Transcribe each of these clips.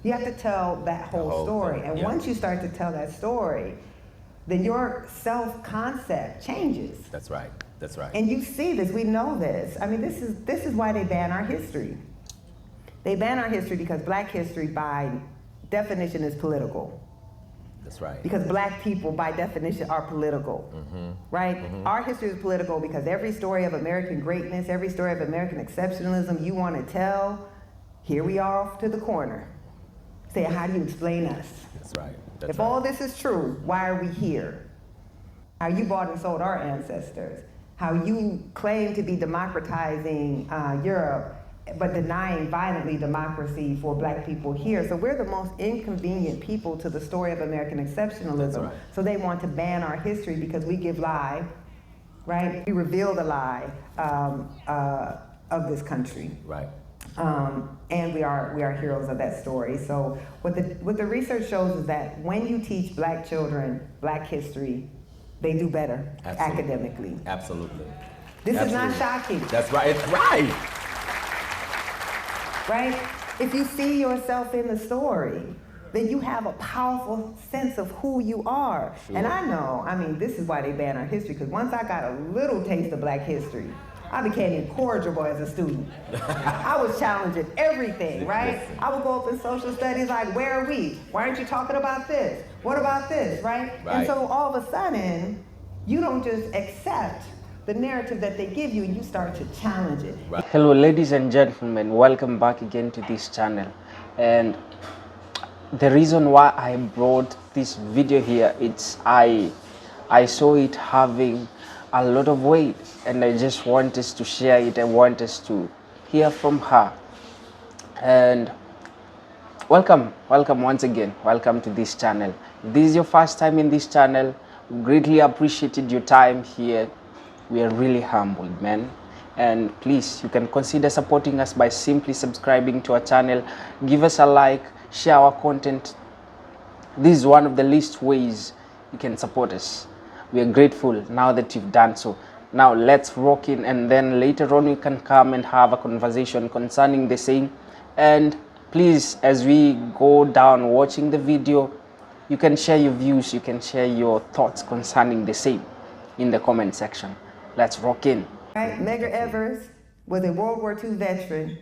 You have to tell that whole story. And once you start to tell that story, then your self-concept changes. That's right. That's right. And you see this, we know this. I mean, this is why they ban our history. They ban our history because black history by definition is political. That's right. Because black people by definition are political, right? Our history is political because every story of American greatness, every story of American exceptionalism you want to tell, here we are off to the corner. Say, how do you explain us? That's right. If all this is true, why are we here? How you bought and sold our ancestors. How you claim to be democratizing Europe, but denying violently democracy for black people here. So we're the most inconvenient people to the story of American exceptionalism. Right. So they want to ban our history because we give lie, right? We reveal the lie of this country. Right. And we are heroes of that story. So what the research shows is that when you teach black children black history, they do better academically. Absolutely. This is not shocking. That's right. It's right. Right? If you see yourself in the story, then you have a powerful sense of who you are. Sure. And I know, I mean, this is why they ban our history, because once I got a little taste of black history, I became incorrigible as a student. I was challenging everything, right? I would go up in social studies like, where are we? Why aren't you talking about this? What about this, right? And so all of a sudden, you don't just accept the narrative that they give you, and you start to challenge it. Right. Hello ladies and gentlemen, welcome back again to this channel. And the reason why I brought this video here, it's I saw it having a lot of weight, and I just want us to share it. I want us to hear from her. And welcome once again, welcome to this channel. If this is your first time in this channel, we greatly appreciated your time here. We are really humbled, man. And please, you can consider supporting us by simply subscribing to our channel. Give us a like, share our content. This is one of the least ways you can support us. We are grateful now that you've done so. Now let's rock in, and then later on we can come and have a conversation concerning the same. And please, as we go down watching the video, you can share your views, you can share your thoughts concerning the same in the comment section. Let's rock in. Right? Medgar Evers was a World War II veteran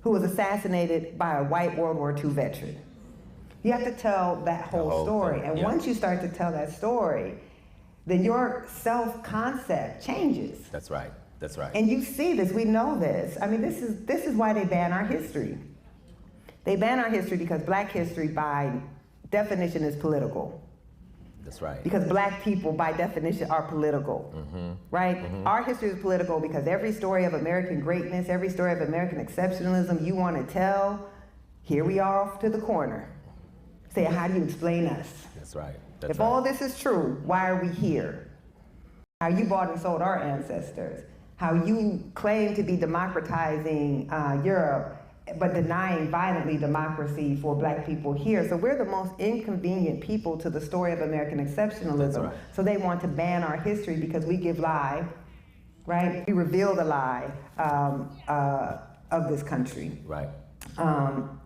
who was assassinated by a white World War II veteran. You have to tell that whole story. And once you start to tell that story, then your self-concept changes. That's right. That's right. And you see this, we know this. I mean, this is why they ban our history. They ban our history because black history by definition is political. That's right. Because black people by definition are political, right? Our history is political because every story of American greatness, every story of American exceptionalism you want to tell, here we are off to the corner. Say, how do you explain us? That's right. If all this is true, why are we here? How you bought and sold our ancestors. How you claim to be democratizing Europe, but denying violently democracy for black people here. So we're the most inconvenient people to the story of American exceptionalism. Right. So they want to ban our history because we give lie, right? We reveal the lie of this country. Right.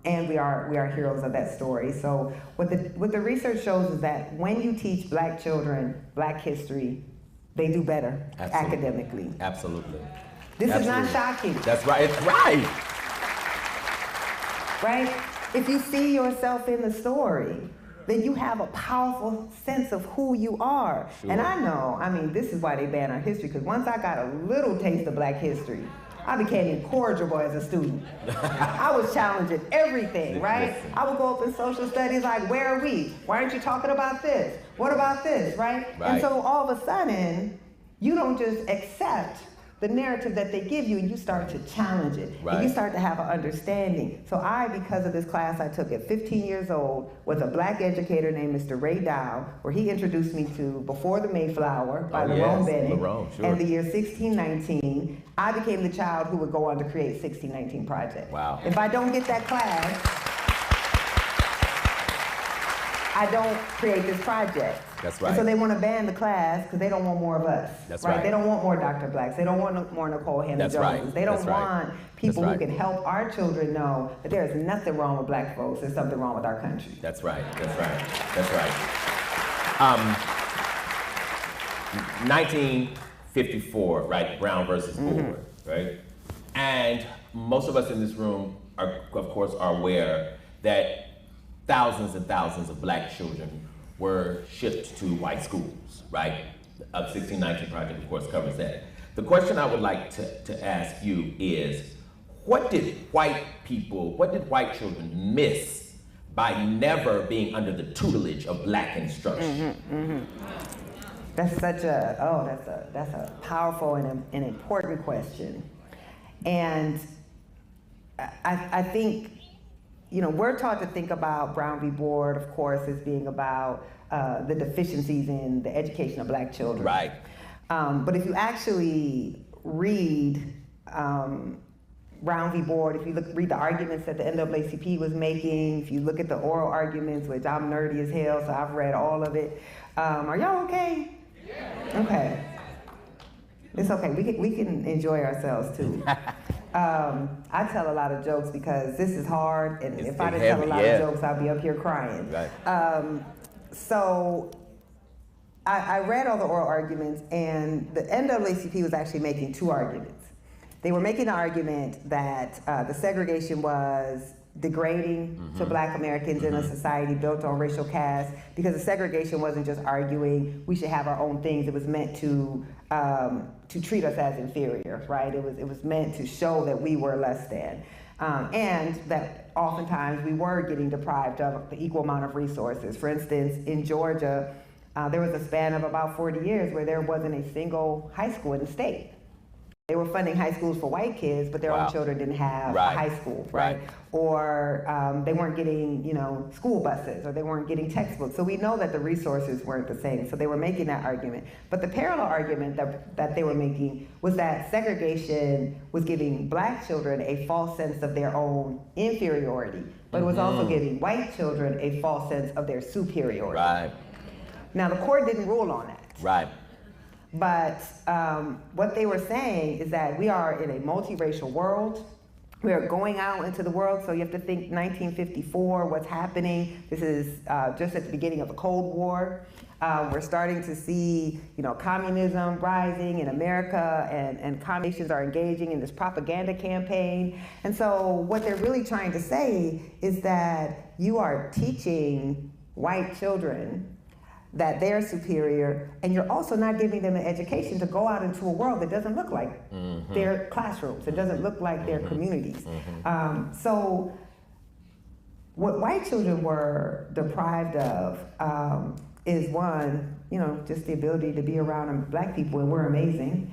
And we are heroes of that story. So what the research shows is that when you teach black children black history, they do better academically. Absolutely. This is not shocking. That's right. It's right. Right? If you see yourself in the story, then you have a powerful sense of who you are. Sure. And I know, I mean, this is why they ban our history, because once I got a little taste of black history, I became incorrigible as a student. I was challenging everything, right? I would go up in social studies like, where are we? Why aren't you talking about this? What about this, right? And so all of a sudden, you don't just accept the narrative that they give you, and you start to challenge it. And you start to have an understanding. So I, because of this class I took at 15 years old with a black educator named Mr. Ray Dow, where he introduced me to Before the Mayflower by Lerone Bennett, and the year 1619, I became the child who would go on to create 1619 Project. Wow. If I don't get that class, I don't create this project. That's right. And so they want to ban the class because they don't want more of us. That's right. They don't want more Dr. Blacks. They don't want more Nicole Hannah-Jones. Right. They don't That's right. want people who can help our children know that there is nothing wrong with black folks. There's something wrong with our country. That's right. That's right. That's right. 1954, right? Brown versus Board, right? And most of us in this room are, of course, are aware that thousands and thousands of black children were shipped to white schools, right? The 1619 Project, of course, covers that. The question I would like to ask you is, what did white children miss by never being under the tutelage of black instruction? That's such a, that's a powerful and an important question. And I think, you know, we're taught to think about Brown v. Board, of course, as being about the deficiencies in the education of black children. Right. But if you actually read Brown v. Board, if you read the arguments that the NAACP was making, if you look at the oral arguments, which I'm nerdy as hell, so I've read all of it. Are y'all okay? Yeah. Okay. It's okay. We can enjoy ourselves too. I tell a lot of jokes because this is hard, and if I didn't tell a lot of jokes, I'd be up here crying. Right. So I read all the oral arguments, and the NAACP was actually making two arguments. They were making the argument that the segregation was degrading to black Americans in a society built on racial caste, because the segregation wasn't just arguing we should have our own things. It was meant to treat us as inferior, right? It was meant to show that we were less than, and that oftentimes we were getting deprived of the equal amount of resources. For instance, in Georgia, there was a span of about 40 years where there wasn't a single high school in the state. They were funding high schools for white kids, but their own children didn't have a high school, right? Or they weren't getting, you know, school buses, or they weren't getting textbooks. So we know that the resources weren't the same. So they were making that argument. But the parallel argument that they were making was that segregation was giving black children a false sense of their own inferiority, but it was also giving white children a false sense of their superiority. Right. Now the court didn't rule on that. Right. But what they were saying is that we are in a multiracial world. We are going out into the world, so you have to think 1954, what's happening. This is just at the beginning of the Cold War. We're starting to see, you know, communism rising in America, and communists are engaging in this propaganda campaign. And so what they're really trying to say is that you are teaching white children that they're superior, and you're also not giving them an education to go out into a world that doesn't look like their classrooms. It doesn't look like their communities. So what white children were deprived of is, one, you know, just the ability to be around black people, and we're amazing.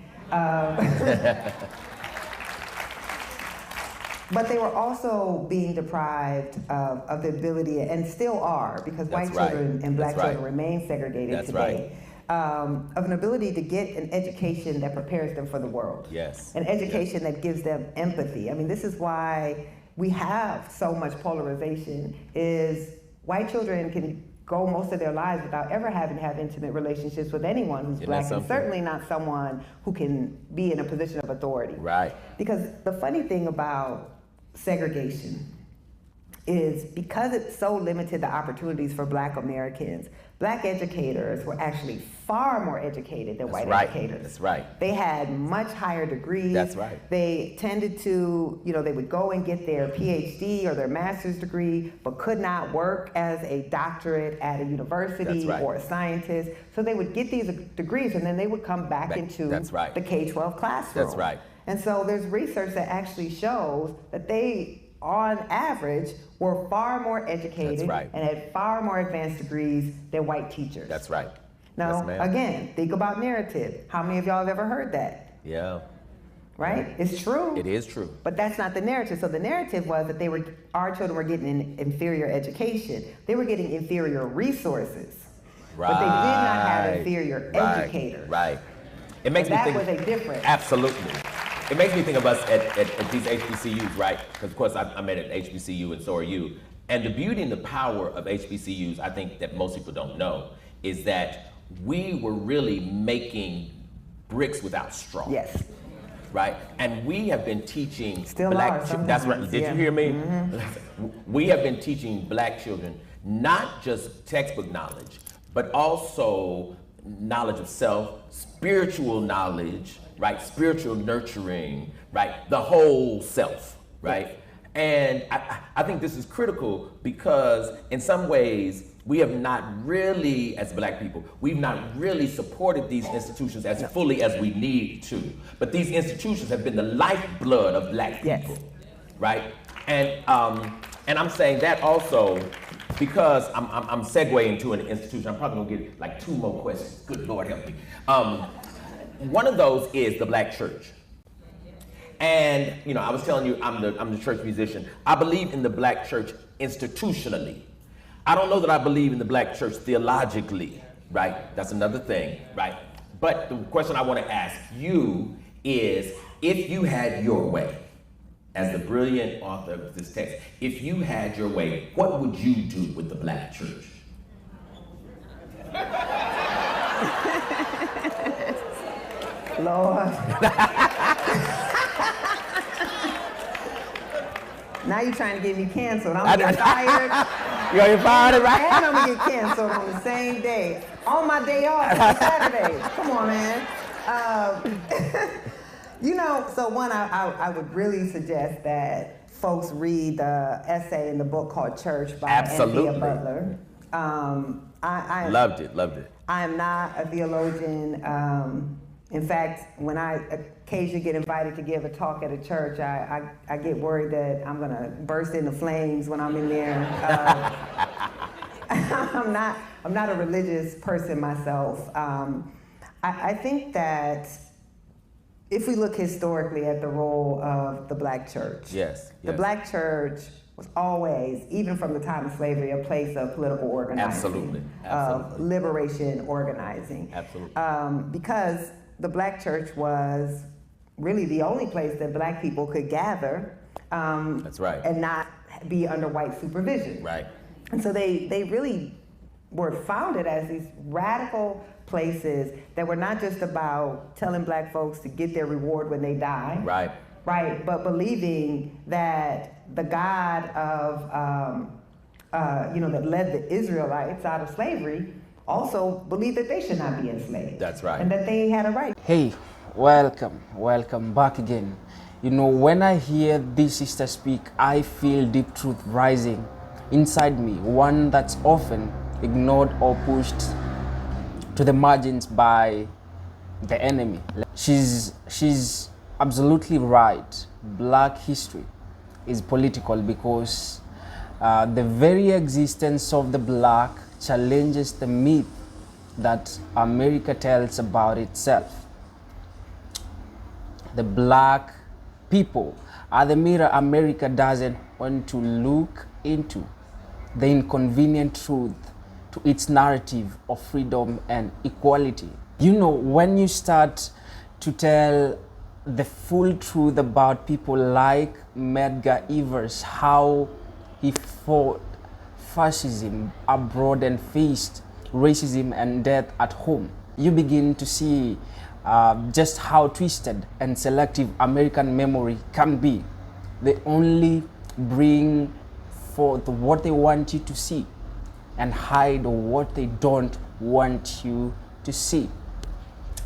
But they were also being deprived of the ability, and still are, because white children and black children remain segregated today, of an ability to get an education that prepares them for the world. Yes. An education that gives them empathy. I mean, this is why we have so much polarization, is white children can go most of their lives without ever having to have intimate relationships with anyone who's black, and certainly not someone who can be in a position of authority. Right. Because the funny thing about segregation is, because it so limited the opportunities for black Americans, black educators were actually far more educated than white educators. That's right. They had much higher degrees. That's right. They tended to, you know, they would go and get their PhD or their master's degree, but could not work as a doctorate at a university or a scientist. So they would get these degrees, and then they would come back into the K-12 classroom. That's right. And so there's research that actually shows that they, on average, were far more educated and had far more advanced degrees than white teachers. That's right. Now, again, think about narrative. How many of y'all have ever heard that? Yeah. Right? It's true. It is true. But that's not the narrative. So the narrative was that our children were getting an inferior education. They were getting inferior resources. Right. But they did not have inferior educators. Right. It makes me think. That was a difference. Absolutely. It makes me think of us at these HBCUs, right? Because of course I'm at an HBCU, and so are you. And the beauty and the power of HBCUs, I think that most people don't know, is that we were really making bricks without straw. Yes. Right? And we have been teaching Still black are children. That's right. Did you hear me? We have been teaching black children not just textbook knowledge, but also knowledge of self, spiritual knowledge, right? Spiritual nurturing, right? The whole self, right? Yes. And I think this is critical because in some ways, we have not really, as black people, we've not really supported these institutions as fully as we need to. But these institutions have been the lifeblood of black people, right? And I'm saying that also because I'm segueing to an institution. I'm probably gonna get like 2 more questions. Good Lord help me. One of those is the black church. And you know, I was telling you, I'm the church musician. I believe in the black church institutionally. I don't know that I believe in the black church theologically, right? That's another thing, right? But the question I want to ask you is, if you had your way, as the brilliant author of this text, if you had your way, what would you do with the black church? Lord. Now you're trying to get me canceled. I'm gonna get fired. You're gonna get fired, right? And I'm gonna get canceled on the same day. On my day off, Saturday. Come on, man. You know, so one, I would really suggest that folks read the essay in the book called Church by Anthea Butler. I loved it. I am not a theologian. In fact, when I occasionally get invited to give a talk at a church, I get worried that I'm gonna burst into flames when I'm in there. I'm not a religious person myself. I think that if we look historically at the role of the black church, the black church was always, even from the time of slavery, a place of political organizing, of liberation organizing. Because the black church was really the only place that black people could gather and not be under white supervision. Right. And so they really were founded as these radical places that were not just about telling black folks to get their reward when they die. Right, but believing that the God of, that led the Israelites out of slavery also believed that they should not be enslaved. That's right. And that they had a right. Hey, welcome back again. You know, when I hear this sister speak, I feel deep truth rising inside me, one that's often ignored or pushed to the margins by the enemy. She's absolutely right. Black history is political because the very existence of the black challenges the myth that America tells about itself. The black people are the mirror America doesn't want to look into, the inconvenient truth to its narrative of freedom and equality. You know, when you start to tell the full truth about people like Medgar Evers, how he fought fascism abroad and faced racism and death at home, you begin to see just how twisted and selective American memory can be. They only bring forth what they want you to see and hide what they don't want you to see.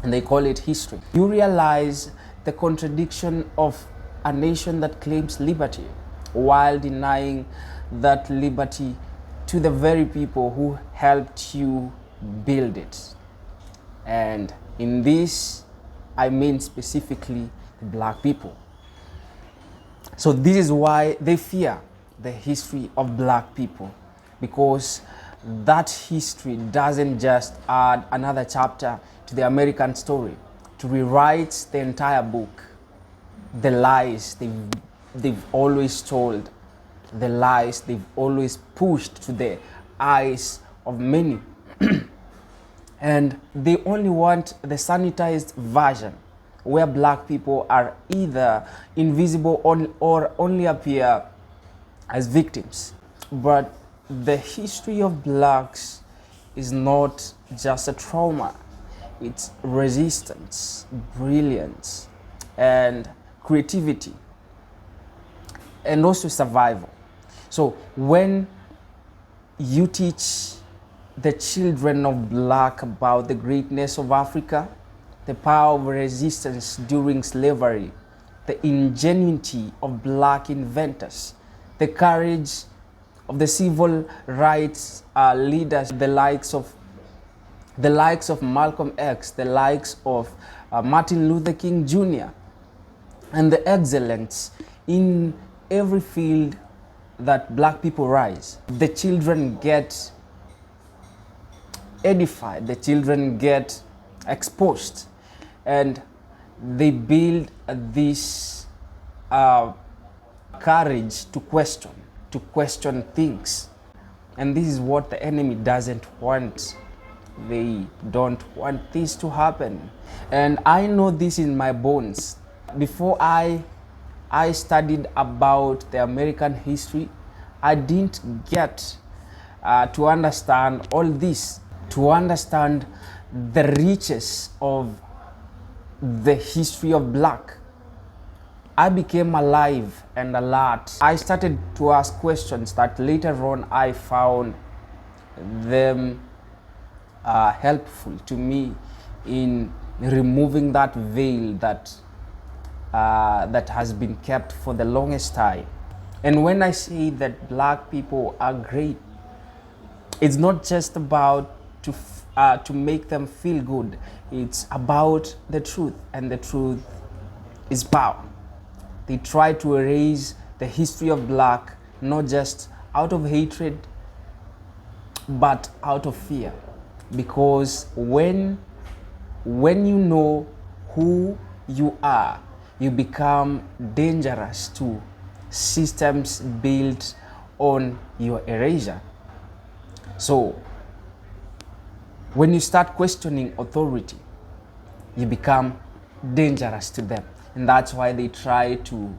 And they call it history. You realize the contradiction of a nation that claims liberty while denying that liberty to the very people who helped you build it. And in this, I mean specifically the black people. So this is why they fear the history of black people, because that history doesn't just add another chapter to the American story, to rewrite the entire book. The lies they've always told, the lies they've always pushed to the eyes of many. And they only want the sanitized version, where black people are either invisible or only appear as victims. But the history of blacks is not just a trauma, it's resistance, brilliance, and creativity, and also survival. So when you teach the children of black about the greatness of Africa, the power of resistance during slavery, the ingenuity of black inventors, the courage of the civil rights leaders, the likes of Malcolm X, the likes of Martin Luther King Jr., and the excellence in every field that black people rise. The children get edified, the children get exposed, and they build this courage to question things. And this is what the enemy doesn't want. They don't want this to happen. And I know this in my bones. Before I studied about the American history, I didn't get to understand all this, to understand the riches of the history of black. I became alive and alert. I started to ask questions that later on I found them helpful to me in removing that veil that has been kept for the longest time. And when I say that black people are great, it's not just about to make them feel good. It's about the truth, and the truth is power. They try to erase the history of black, not just out of hatred, but out of fear. Because when you know who you are, you become dangerous to systems built on your erasure. So when you start questioning authority, you become dangerous to them. And that's why they try to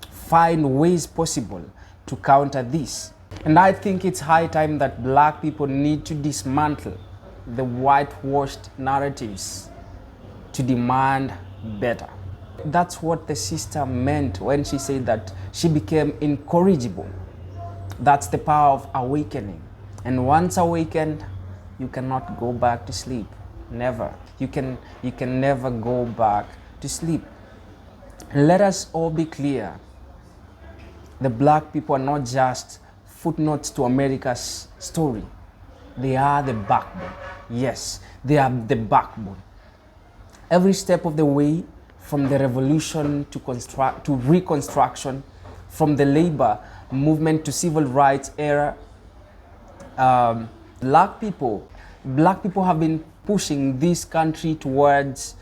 find ways possible to counter this. And I think it's high time that black people need to dismantle the whitewashed narratives to demand better. That's what the sister meant when she said that she became incorrigible. That's the power of awakening. And once awakened, you cannot go back to sleep. Never. You can never go back to sleep. Let us all be clear. The black people are not just footnotes to America's story. They are the backbone. Yes, they are the backbone. Every step of the way, from the revolution to reconstruction, from the labor movement to civil rights era, black people have been pushing this country towards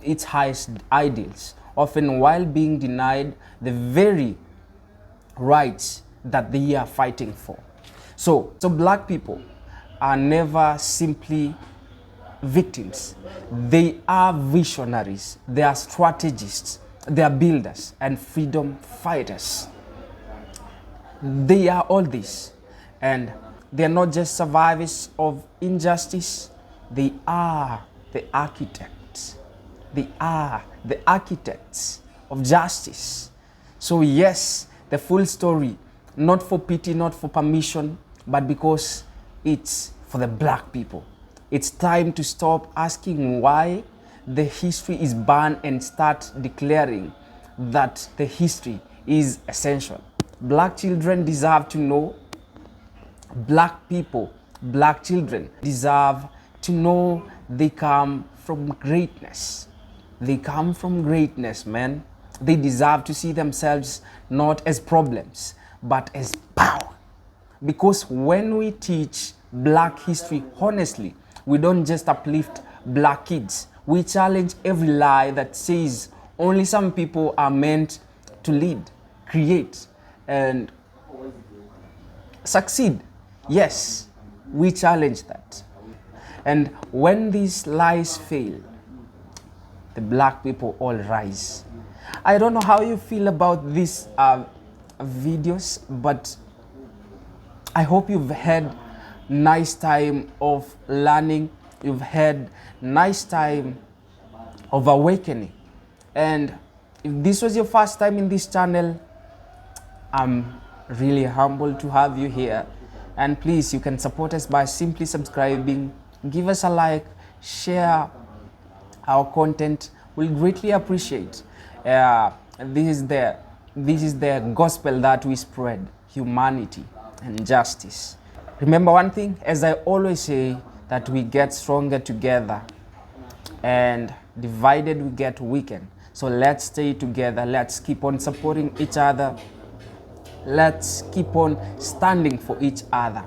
its highest ideals, often while being denied the very rights that they are fighting for. So black people are never simply victims. They are visionaries, they are strategists, they are builders and freedom fighters. They are all this, and they are not just survivors of injustice, they are the architects. They are the architects of justice. So yes, the full story, not for pity, not for permission, but because it's for the black people. It's time to stop asking why the history is banned and start declaring that the history is essential. Black children deserve to know. Black people, black children deserve to know they come from greatness. They come from greatness, man. They deserve to see themselves not as problems, but as power. Because when we teach black history honestly, we don't just uplift black kids. We challenge every lie that says only some people are meant to lead, create, and succeed. Yes, we challenge that. And when these lies fail, the black people all rise. I don't know how you feel about these videos, but I hope you've had nice time of learning. You've had nice time of awakening. And if this was your first time in this channel, I'm really humbled to have you here. And please, you can support us by simply subscribing, give us a like, share our content. We'll greatly appreciate. This is the gospel that we spread: humanity and justice. Remember one thing, as I always say, that we get stronger together, and divided we get weakened. So let's stay together. Let's keep on supporting each other. Let's keep on standing for each other.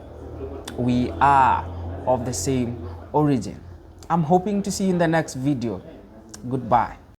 We are of the same origin. I'm hoping to see you in the next video. Goodbye.